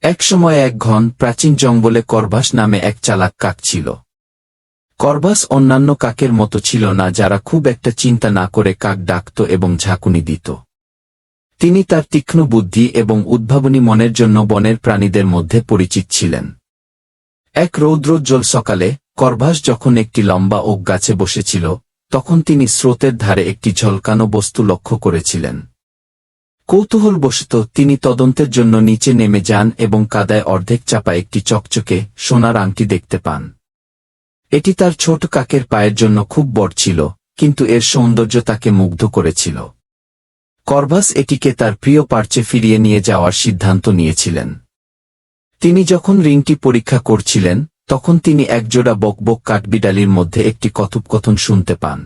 একসময় এক ঘন প্রাচীন জঙ্গলে করভাস নামে এক চালাক কাক ছিল। করভাস অন্যান্য কাকের মতো ছিল না, যারা খুব একটা চিন্তা না করে কাক ডাকত এবং ঝাঁকুনি দিত। তিনি তার তীক্ষ্ণ বুদ্ধি এবং উদ্ভাবনী মনের জন্য বনের প্রাণীদের মধ্যে পরিচিত ছিলেন। এক রৌদ্রোজ্জ্বল সকালে করভাস যখন একটি লম্বা ওক গাছে বসেছিল, তখন তিনি স্রোতের ধারে একটি ঝলকানো বস্তু লক্ষ্য করেছিলেন। কৌতূহলবশত তিনি তদন্তের জন্য নিচে নেমে যান এবং কাদায় অর্ধেক চাপা একটি চকচকে সোনার আংটি দেখতে পান। এটি তার ছোট কাকের পায়ের জন্য খুব বড় ছিল, কিন্তু এর সৌন্দর্য তাকে মুগ্ধ করেছিল। করভাস এটিকে তার প্রিয় পার্চে ফিরিয়ে নিয়ে যাওয়ার সিদ্ধান্ত নিয়েছিলেন। তিনি যখন রিংটি পরীক্ষা করছিলেন, তখন তিনি একজোড়া বকবক কাঠবিড়ালির মধ্যে একটি কথোপকথন শুনতে পান।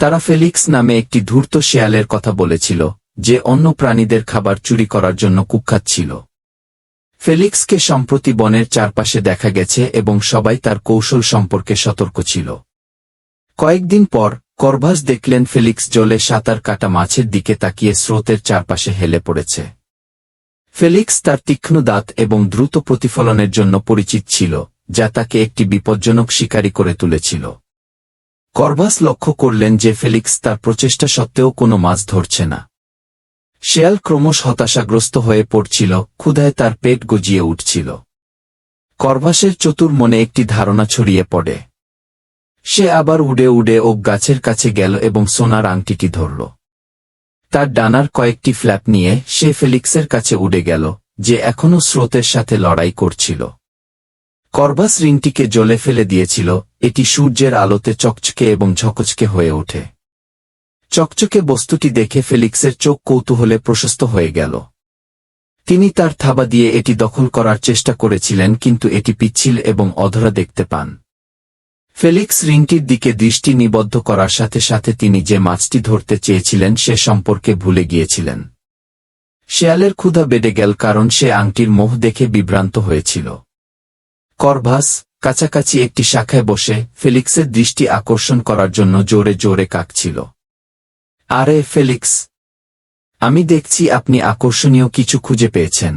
তারা ফেলিক্স নামে একটি ধূর্ত শেয়ালের কথা বলেছিল, যে অন্য প্রাণীদের খাবার চুরি করার জন্য কুখ্যাত ছিল। ফেলিক্সকে সম্প্রতি বনের চারপাশে দেখা গেছে এবং সবাই তার কৌশল সম্পর্কে সতর্ক ছিল। কয়েকদিন পর করভাস দেখলেন ফেলিক্স জলে সাঁতার কাটা মাছের দিকে তাকিয়ে স্রোতের চারপাশে হেলে পড়েছে। ফেলিক্স তার তীক্ষ্ণ দাঁত এবং দ্রুত প্রতিফলনের জন্য পরিচিত ছিল, যা তাকে একটি বিপজ্জনক শিকারী করে তুলেছিল। করভাস লক্ষ্য করলেন যে ফেলিক্স তার প্রচেষ্টা সত্ত্বেও কোনো মাছ ধরছে না। শেয়াল ক্রমশ হতাশাগ্রস্ত হয়ে পড়ছিল, ক্ষুধায় তার পেট গজিয়ে উঠছিল। করভাসের চতুর মনে একটি ধারণা ছড়িয়ে পড়ে। সে আবার উড়ে উড়ে ওক গাছের কাছে গেল এবং সোনার আংটিটি ধরল। তার ডানার কয়েকটি ফ্ল্যাপ নিয়ে সে ফেলিক্সের কাছে উড়ে গেল, যে এখনও স্রোতের সাথে লড়াই করছিল। করভাস রিংটিকে জলে ফেলে দিয়েছিল, এটি সূর্যের আলোতে চকচকে এবং ঝকঝকে হয়ে ওঠে। চকচকে বস্তুটি দেখে ফেলিক্সের চোখ কৌতূহলে প্রশস্ত হয়ে গেল। তিনি তার থাবা দিয়ে এটি দখল করার চেষ্টা করেছিলেন, কিন্তু এটি পিচ্ছিল এবং অধরা দেখতে পান। ফেলিক্স রিংটির দিকে দৃষ্টি নিবদ্ধ করার সাথে সাথে তিনি যে মাছটি ধরতে চেয়েছিলেন সে সম্পর্কে ভুলে গিয়েছিলেন। শেয়ালের ক্ষুধা বেড়ে গেল, কারণ সে আংটির মোহ দেখে বিভ্রান্ত হয়েছিল। করভাস কাছাকাছি একটি শাখায় বসে ফেলিক্সের দৃষ্টি আকর্ষণ করার জন্য জোরে জোরে কাঁদছিল। আরে ফেলিক্স, আমি দেখছি আপনি আকর্ষণীয় কিছু খুঁজে পেয়েছেন।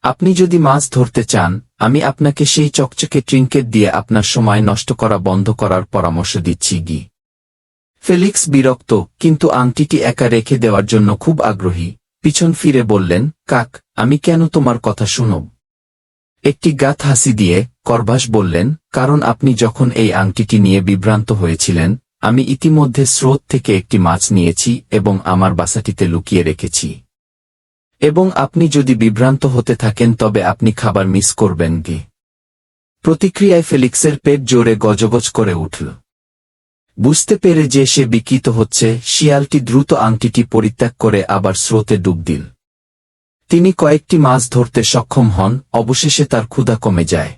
আপনি যদি মাছ ধরতে চান, আমি আপনাকে সেই চকচকে ট্রিঙ্কেট দিয়ে আপনার সময় নষ্ট করা বন্ধ করার পরামর্শ দিচ্ছি। ফেলিক্স বিরক্ত, কিন্তু আংটিটি একা রেখে দেওয়ার জন্য খুব আগ্রহী, পিছন ফিরে বললেন, কাক, আমি কেন তোমার কথা শুনব? একটি গাত হাসি দিয়ে করভাস বললেন, কারণ আপনি যখন এই আংটিটি নিয়ে বিভ্রান্ত হয়েছিলেন, আমি ইতিমধ্যে স্রোত থেকে একটি মাছ নিয়েছি এবং আমার বাসাটিতে লুকিয়ে রেখেছি। এবং আপনি যদি বিভ্রান্ত হতে থাকেন তবে আপনি খাবার মিস করবেন। প্রতিক্রিয়ায় ফেলিক্সের পেট জোরে গজগজ করে উঠল। বুঝতে পেরে যে সে বিকৃত হচ্ছে, শিয়ালটি দ্রুত আংটিটি পরিত্যাগ করে আবার স্রোতে ডুব দিল। তিনি কয়েকটি মাছ ধরতে সক্ষম হন, অবশেষে তার ক্ষুধা কমে যায়।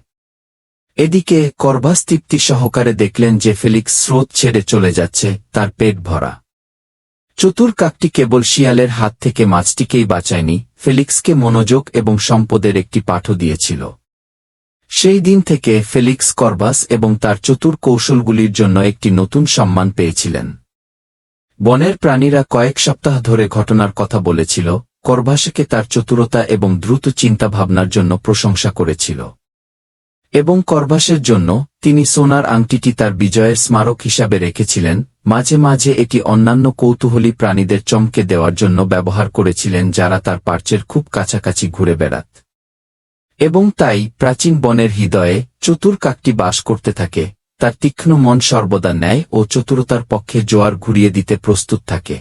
এদিকে করভাস তৃপ্তি সহকারে দেখলেন যে ফেলিক্স স্রোত ছেড়ে চলে যাচ্ছে, তার পেট ভরা। চতুর কাকটি কেবল শিয়ালের হাত থেকে মাছটিকেই বাঁচায়নি, ফেলিক্সকে মনোযোগ এবং সম্পদের একটি পাঠও দিয়েছিল। সেই দিন থেকে ফেলিক্স করভাস এবং তার চতুর কৌশলগুলির জন্য একটি নতুন সম্মান পেয়েছিলেন। বনের প্রাণীরা কয়েক সপ্তাহ ধরে ঘটনার কথা বলেছিল, করভাসকে তার চতুরতা এবং দ্রুত চিন্তাভাবনার জন্য প্রশংসা করেছিল। এবং করভাসের জন্য তিনি সোনার আংটিটি তার বিজয়ের স্মারক হিসাবে রেখেছিলেন। মাঝে মাঝে এটি অন্যান্য কৌতূহলী প্রাণীদের চমকে দেওয়ার জন্য ব্যবহার করেছিলেন, যারা তার পার্চের খুব কাছাকাছি ঘুরে বেড়াত। এবং তাই প্রাচীন বনের হৃদয়ে চতুর কাকটি বাস করতে থাকে, তার তীক্ষ্ণ মন সর্বদা ন্যায় ও চতুরতার পক্ষে জোয়ার ঘুরিয়ে দিতে প্রস্তুত থাকে।